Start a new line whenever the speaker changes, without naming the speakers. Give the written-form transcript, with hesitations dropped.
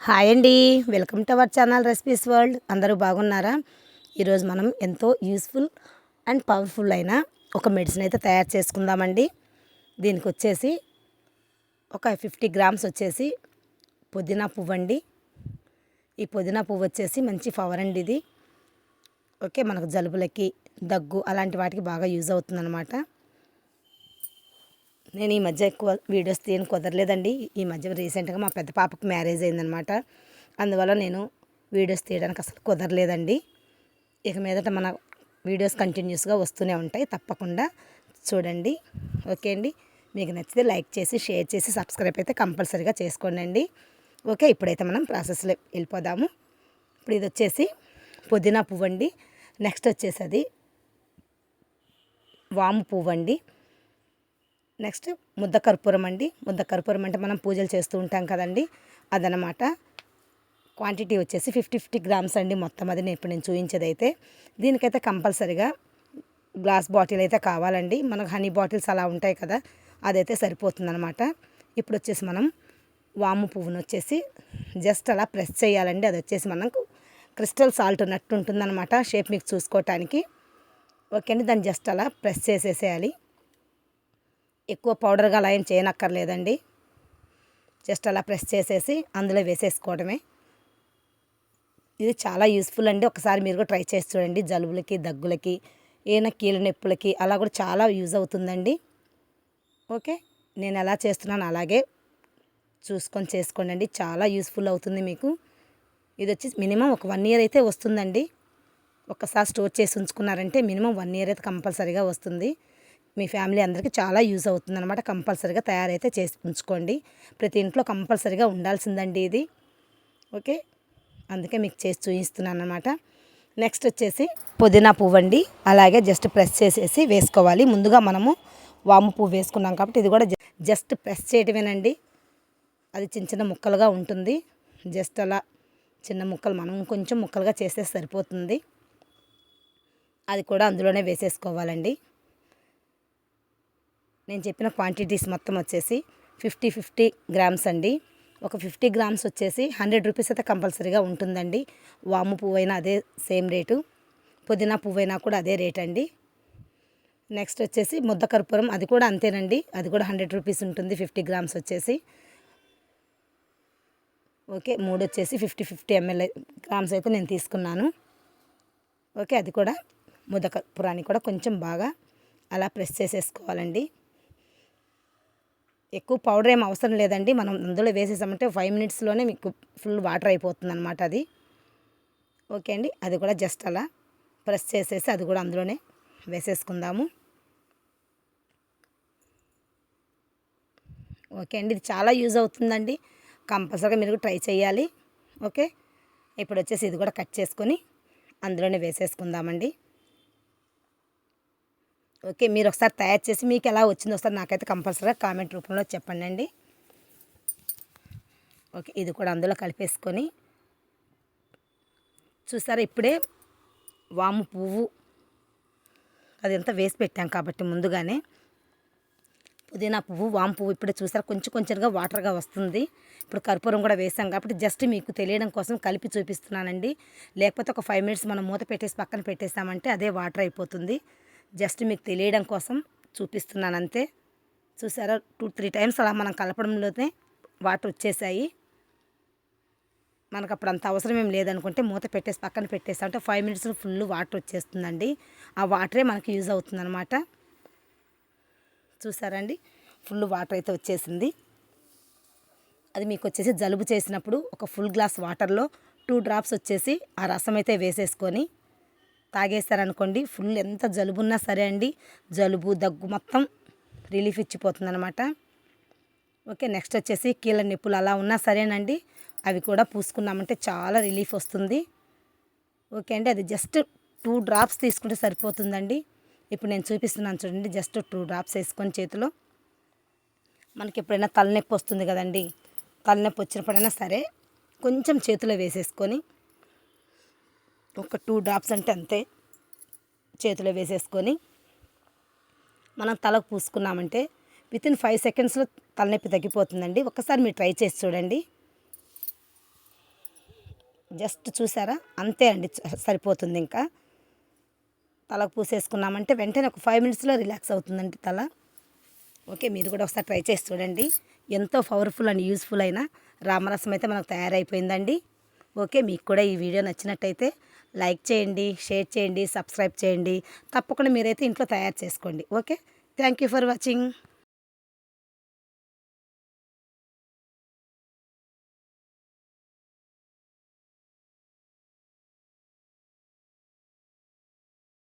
Hi అండి, welcome to our channel recipes world. అందరూ బాగున్నారా? ఈరోజు మనం ఎంతో యూస్ఫుల్ అండ్ పవర్ఫుల్ అయిన ఒక మెడిసిన్ అయితే తయారు చేసుకుందామండి. దీనికి వచ్చేసి ఒక 50 గ్రామ్స్ వచ్చేసి పుదీనా పువ్వు అండి. ఈ పుదీనా పువ్వు వచ్చేసి మంచి పవర్ అండి ఇది. ఓకే, మనకు జలుబులకి, దగ్గు అలాంటి వాటికి బాగా యూజ్ అవుతుందన్నమాట. నేను ఈ మధ్య ఎక్కువ వీడియోస్ తీయని కుదరలేదండి. ఈ మధ్య రీసెంట్గా మా పెద్ద పాపకు మ్యారేజ్ అయిందనమాట. అందువల్ల నేను వీడియోస్ తీయడానికి అసలు కుదరలేదండి. ఇక మీదట మన వీడియోస్ కంటిన్యూస్గా వస్తూనే ఉంటాయి, తప్పకుండా చూడండి. ఓకే అండి, మీకు నచ్చితే లైక్ చేసి షేర్ చేసి సబ్స్క్రైబ్ అయితే కంపల్సరీగా చేసుకోండి. ఓకే, ఇప్పుడైతే మనం ప్రాసెస్లో వెళ్ళిపోదాము. ఇప్పుడు ఇది వచ్చేసి పుదీనా పువ్వు అండి. నెక్స్ట్ వచ్చేసి అది వాము పువ్వు అండి. నెక్స్ట్ ముద్ద కర్పూరం అండి. ముద్ద కర్పూరం అంటే మనం పూజలు చేస్తూ ఉంటాం కదండి, అదనమాట. క్వాంటిటీ వచ్చేసి 50 గ్రామ్స్ అండి మొత్తం. అది నేను చూపించేది అయితే దీనికైతే కంపల్సరీగా గ్లాస్ బాటిల్ అయితే కావాలండి. మనకు హనీ బాటిల్స్ అలా ఉంటాయి కదా, అదైతే సరిపోతుందన్నమాట. ఇప్పుడు వచ్చేసి మనం వాము పువ్వును వచ్చేసి జస్ట్ అలా ప్రెస్ చేయాలండి. అది వచ్చేసి మనకు క్రిస్టల్ సాల్ట్ ఉన్నట్టు ఉంటుందన్నమాట, షేప్ మీకు చూసుకోవటానికి. ఓకే అండి, దాన్ని జస్ట్ అలా ప్రెస్ చేసేసేయాలి. ఎక్కువ పౌడర్గా అలా ఏం చేయనక్కర్లేదండి. జస్ట్ అలా ప్రెస్ చేసేసి అందులో వేసేసుకోవడమే. ఇది చాలా యూస్ఫుల్ అండి. ఒకసారి మీరు కూడా ట్రై చేసి చూడండి. జలుబులకి, దగ్గులకి, ఏమైనా కీళ్ళ నొప్పులకి అలా కూడా చాలా యూజ్ అవుతుందండి. ఓకే, నేను ఎలా చేస్తున్నాను అలాగే చూసుకొని చేసుకోండి. చాలా యూస్ఫుల్ అవుతుంది మీకు. ఇది వచ్చి మినిమం ఒక 1 ఇయర్ అయితే వస్తుందండి. ఒక్కసారి స్టోర్ చేసి ఉంచుకున్నారంటే మినిమం 1 ఇయర్ అయితే కంపల్సరీగా వస్తుంది. మీ ఫ్యామిలీ అందరికీ చాలా యూజ్ అవుతుంది అనమాట. కంపల్సరీగా తయారైతే చేసి ఉంచుకోండి. ప్రతి ఇంట్లో కంపల్సరీగా ఉండాల్సిందండి ఇది. ఓకే, అందుకే మీకు చేసి చూపిస్తున్నాను అనమాట. నెక్స్ట్ వచ్చేసి పుదీనా పువ్వు అండి. అలాగే జస్ట్ ప్రెస్ చేసేసి వేసుకోవాలి. ముందుగా మనము వాము పువ్వు వేసుకున్నాం కాబట్టి ఇది కూడా జస్ట్ ప్రెస్ చేయటమేనండి. అది చిన్న చిన్న ముక్కలుగా ఉంటుంది. జస్ట్ అలా చిన్న ముక్కలు మనం కొంచెం ముక్కలుగా చేస్తే సరిపోతుంది. అది కూడా అందులోనే వేసేసుకోవాలండి. నేను చెప్పిన క్వాంటిటీస్ మొత్తం వచ్చేసి 50 గ్రామ్స్ అండి. ఒక 50 గ్రామ్స్ వచ్చేసి 100 రూపీస్ అయితే కంపల్సరీగా ఉంటుందండి. వాము పువ్వు అయినా అదే సేమ్ రేటు, పుదీనా పువ్వు అయినా కూడా అదే రేట్ అండి. నెక్స్ట్ వచ్చేసి ముద్ద కర్పూరం, అది కూడా అంతేనండి. అది కూడా 100 రూపీస్ ఉంటుంది 50 గ్రామ్స్ వచ్చేసి. ఓకే, 3 వచ్చేసి 50 ml గ్రామ్స్ అయితే నేను తీసుకున్నాను. ఓకే, అది కూడా ముద్ద కర్పూరాన్ని కూడా కొంచెం బాగా అలా ప్రెస్ చేసేసుకోవాలండి. ఎక్కువ పౌడర్ ఏం అవసరం లేదండి. మనం అందులో వేసేసామంటే 5 మినిట్స్లోనే మీకు ఫుల్ వాటర్ అయిపోతుంది అనమాట అది. ఓకే అండి, అది కూడా జస్ట్ అలా ప్రెస్ చేసేసి అది కూడా అందులోనే వేసేసుకుందాము. ఓకే అండి, ఇది చాలా యూజ్ అవుతుందండి. కంపల్సరీగా మీరు ట్రై చేయాలి. ఓకే, ఇప్పుడు వచ్చేసి ఇది కూడా కట్ చేసుకొని అందులోనే వేసేసుకుందామండి. ఓకే, మీరు ఒకసారి తయారు చేసి మీకు ఎలా వచ్చిందో ఒకసారి నాకైతే కంపల్సరీగా కామెంట్ రూపంలో చెప్పండి. ఓకే, ఇది కూడా అందులో కలిపేసుకొని చూసారా, ఇప్పుడే వాము పువ్వు అదంతా వేసి పెట్టాం కాబట్టి ముందుగానే పుదీనా పువ్వు, వాము పువ్వు ఇప్పుడే చూసారా కొంచెం కొంచెంగా వాటర్గా వస్తుంది. ఇప్పుడు కర్పూరం కూడా వేసాం కాబట్టి జస్ట్ మీకు తెలియడం కోసం కలిపి చూపిస్తున్నానండి. లేకపోతే ఒక 5 మినిట్స్ మనం మూత పెట్టేసి పక్కన పెట్టేసామంటే అదే వాటర్ అయిపోతుంది. జస్ట్ మీకు తెలియడం కోసం చూపిస్తున్నాను అంతే. చూసారా, 2-3 టైమ్స్ అలా మనం కలపడంలోనే వాటర్ వచ్చేసాయి. మనకు అప్పుడు అంత అవసరం ఏం లేదనుకుంటే మూత పెట్టేసి పక్కన పెట్టేసామంటే 5 మినిట్స్లో ఫుల్ వాటర్ వచ్చేస్తుందండి. ఆ వాటరే మనకి యూజ్ అవుతుందన్నమాట. చూసారండి, ఫుల్ వాటర్ అయితే వచ్చేసింది. అది మీకు వచ్చేసి జలుబు చేసినప్పుడు ఒక ఫుల్ గ్లాస్ వాటర్లో 2 డ్రాప్స్ వచ్చేసి ఆ రసం అయితే వేసేసుకొని తాగేస్తారనుకోండి, ఫుల్ ఎంత జలుబు ఉన్నా సరే అండి, జలుబు దగ్గు మొత్తం రిలీఫ్ ఇచ్చిపోతుంది అనమాట. ఓకే, నెక్స్ట్ వచ్చేసి కీళ్ళ నొప్పులు అలా ఉన్నా సరేనండి, అవి కూడా పూసుకున్నామంటే చాలా రిలీఫ్ వస్తుంది. ఓకే అండి, అది జస్ట్ 2 డ్రాప్స్ తీసుకుంటే సరిపోతుందండి. ఇప్పుడు నేను చూపిస్తున్నాను చూడండి, జస్ట్ 2 డ్రాప్స్ వేసుకొని చేతిలో. మనకి ఎప్పుడైనా తలనొప్పి వస్తుంది కదండి, తలనొప్పి వచ్చినప్పుడైనా సరే కొంచెం చేతిలో వేసేసుకొని ఒక 2 డ్రాప్స్ అంటే అంతే చేతిలో వేసేసుకొని మనం తలకు పూసుకున్నామంటే వితిన్ 5 సెకండ్స్లో తలనొప్పి తగ్గిపోతుందండి. ఒక్కసారి మీరు ట్రై చేసి చూడండి. జస్ట్ చూసారా, అంతే అండి, సరిపోతుంది. ఇంకా తలకు పూసేసుకున్నామంటే వెంటనే ఒక 5 మినిట్స్లో రిలాక్స్ అవుతుందండి తల. ఓకే, మీరు కూడా ఒకసారి ట్రై చేసి చూడండి. ఎంతో పవర్ఫుల్ అండ్ యూస్ఫుల్ అయిన రామరసం అయితే మనకు తయారైపోయిందండి. ఓకే, మీకు కూడా ఈ వీడియో నచ్చినట్టయితే లైక్ చేయండి, షేర్ చేయండి, సబ్స్క్రైబ్ చేయండి. తప్పకుండా మీరైతే ఇంట్లో తయారు చేసుకోండి. Okay, thank you for watching.